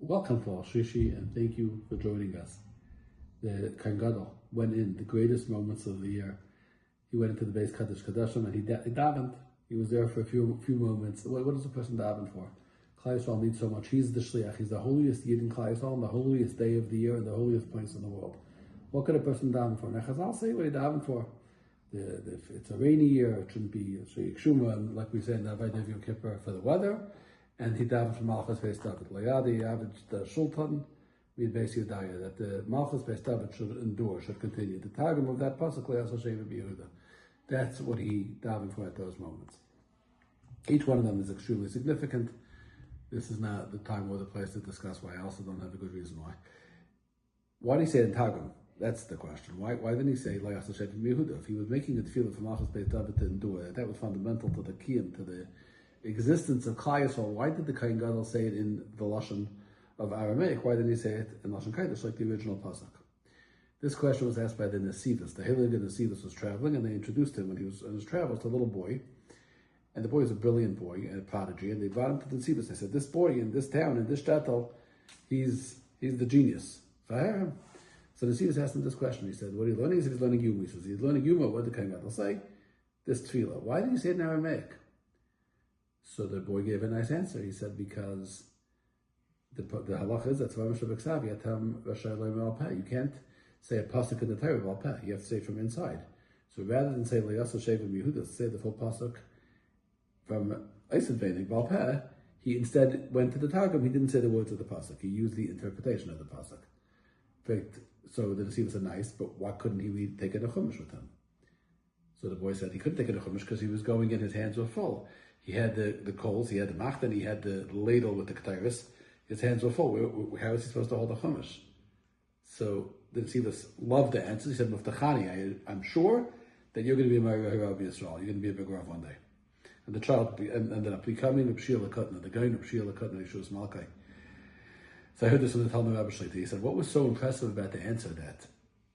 Welcome to Al Shishi, and thank you for joining us. The Kohen Gadol went in the greatest moments of the year. He went into the base Kedoshim and he davened. He was there for a few moments. What does a person daven for? Klal Yisrael needs so much. He's the shliach. He's the holiest yid in Klal Yisrael, on the holiest day of the year, and the holiest place in the world. What could a person daven for? Now, Chazal say what he davened for. If it's a rainy year, it shouldn't be Shuma, and like we say in the Avodah Yom Kippur, for the weather. And he davened for Malchus Beis David. Layadi Avid the Shultan, Mid Beis Yedaya, that the Malchus Beis David should endure, should continue. The targum of that pasuk Le'as Hashem B'Yehuda. That's what he davened for at those moments. Each one of them is extremely significant. This is not the time or the place to discuss why. I also don't have a good reason why. Why did he say in targum? That's the question. Why didn't he say Le'as Hashem B'Yehuda? If he was making it feel for Malchus Beis David to endure, that was fundamental to the kiyum, to the existence of Klal Yisrael. Why did the Kohen Gadol say it in the Lashon of Aramaic? Why didn't he say it in Lashon Kodesh like the original pasuk? This question was asked by the Nesivos. The Heilig Nesivos was traveling, and they introduced him when he was on his travels to a little boy. And the boy was a brilliant boy and a prodigy. And they brought him to the Nesivos. They said, "This boy in this town, in this shtetl, he's the genius." So the Nesivos asked him this question. He said, "What are you learning?" He said, "He's learning Yuma." He says, "He's learning Yuma." What did the Kohen Gadol say? This tefillah. Why did he say it in Aramaic? So the boy gave a nice answer. He said, because the halach is that you can't say a pasuk in the Torah b'al peh. You have to say it from inside. So rather than say Le'as Hashem B'Yehuda, say the full pasuk from Eised Veinig b'al peh, he instead went to the targum. He didn't say the words of the pasuk. He used the interpretation of the pasuk. So the Nesivos said, nice, but why couldn't he take it a chumash with him? So the boy said he couldn't take it a chumash because he was going in, his hands were full. He had the coals, he had the machtan, he had the ladle with the ketairis. His hands were full. How is he supposed to hold a chumash? So the Nesivos loved the answer. He said, Muftachani, I'm sure that you're going to be a Rabbi Yisrael. You're going to be a big Rav one day. And the child ended up becoming a Pshiyah L'Kutna, the guy in Pshiyah L'Kutna, Yeshua Malkai. So I heard this from the Talmud Rabbi Shlita. He said, what was so impressive about the answer that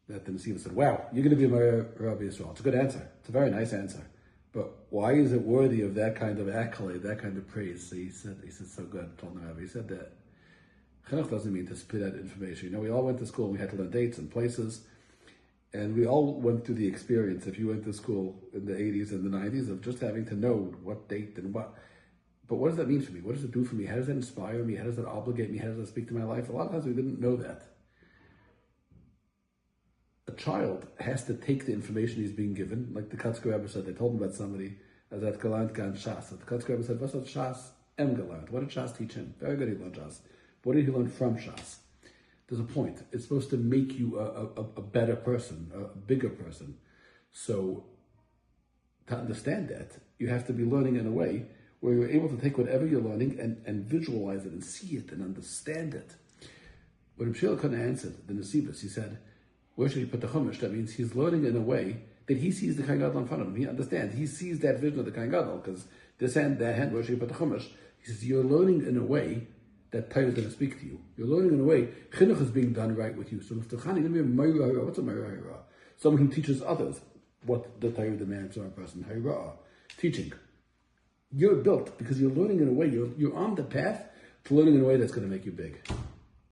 the Nesivos said, wow, you're going to be a Rabbi Yisrael. It's a good answer. It's a very nice answer. But why is it worthy of that kind of accolade, that kind of praise? So he said so good, told the Rabbi. He said that Chinuch doesn't mean to spit out information. You know, we all went to school and we had to learn dates and places. And we all went through the experience, if you went to school in the 80s and the 90s, of just having to know what date and what. But what does that mean for me? What does it do for me? How does that inspire me? How does that obligate me? How does that speak to my life? A lot of times we didn't know that. A child has to take the information he's being given, like the Kotzker Rebbe said. They told him about somebody as at Galant Gan Shas. The Kotzker Rebbe said, "What's Shas em Galant? What did Shas teach him? Very good, he learned Shas. What did he learn from Shas?" There's a point. It's supposed to make you a better person, a bigger person. So to understand that, you have to be learning in a way where you're able to take whatever you're learning and visualize it and see it and understand it. When Rabbi couldn't answer the Nesivos, he said, where should he put the chumash? That means he's learning in a way that he sees the Kohen Gadol in front of him. He understands. He sees that vision of the Kohen Gadol, because this hand, that hand, where should he put the chumash? He says, you're learning in a way that Torah is going to speak to you. You're learning in a way, chinuch is being done right with you. So you're going to be a Meirah Hira. What's a Meirah Hira? Someone who teaches others what the Torah demands from a person. Hira, teaching. You're built because you're learning in a way, you're on the path to learning in a way that's going to make you big.